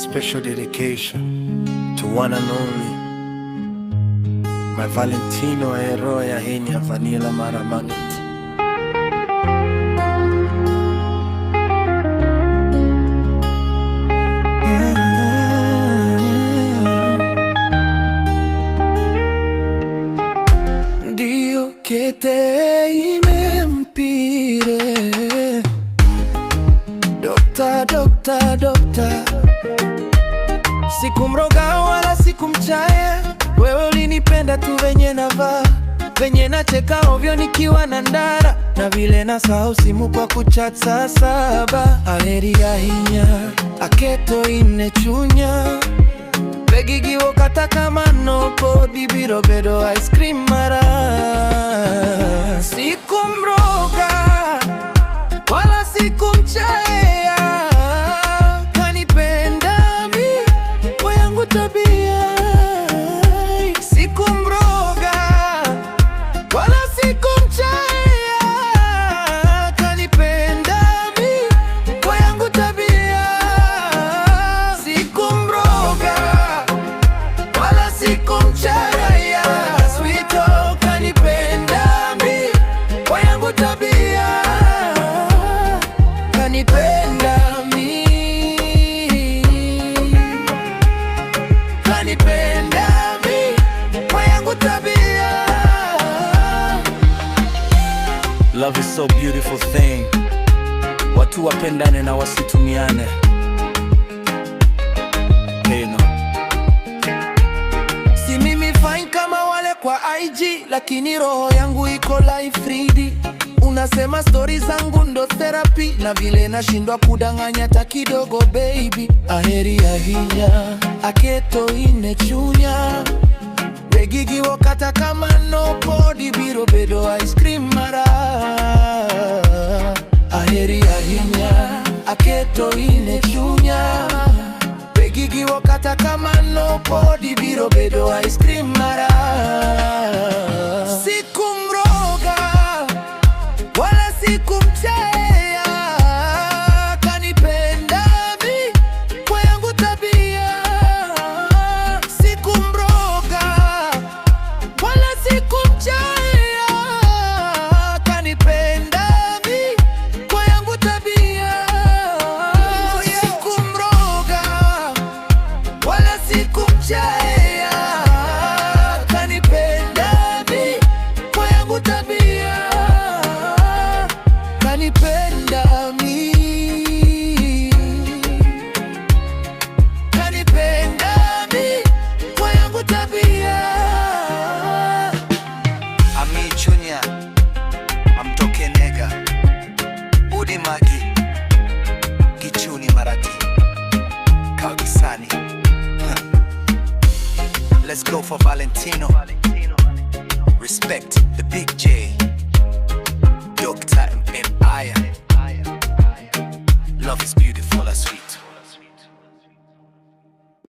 Special dedication to one and only my Valentino Eroya Henia Vanilla Maramanit. Dio che te imempire Dokta, sikumroga wala sikumchaya, wewe ulinipenda tu venye navaa, venye nacheka ovyo nikiwa na ndara, na vile nasahau simu kwa kuchat saa 7. Aheri ya hinya aketo inechunya begigiwo kata kama nopo dibiro bedo ice cream mara. Sikumroga wala sikumchaya, kanipenda mi kwa yangu tabia. Sikumroga wala sikumchaya, kanipenda mi kwa yangu tabia. Sikumroga wala sikumchaya, sweeto kanipenda mi kwa yangu tabia. Kanipenda mi, kanipenda mi kwa yangu tabia. Love is so beautiful thing. Watu wapendane na wasitumiane. Hey, no. Si mimi fine kama wale kwa IG, lakini roho yangu iko live 3D. Unasema stories zangu ndo therapy, na vile nashindwa kudanganya ta kidogo baby. Aheri ya hinya aketo inechunya begigiwo kata kama nopo dibiro bedo ice cream mara. Aheri ya hinya aketo inechunya begigiwo kata kama nopo dibiro bedo ice cream mara. Sikumroga wala sikumchaya, kanipenda mi kwa yangu tabia. Sikumroga wala sikumchaya, kanipenda mi kwa yangu tabia. Sikumroga wala sikumchaya, kanipenda mi kwa yangu tabia. Kanipenda mi, kanipenda mi kwa yangu tabia. Ami Junior, Amtoke Nega, Udi Magi, Gichuni Marati, Kaugisani. Let's go for Valentino. Respect the big J.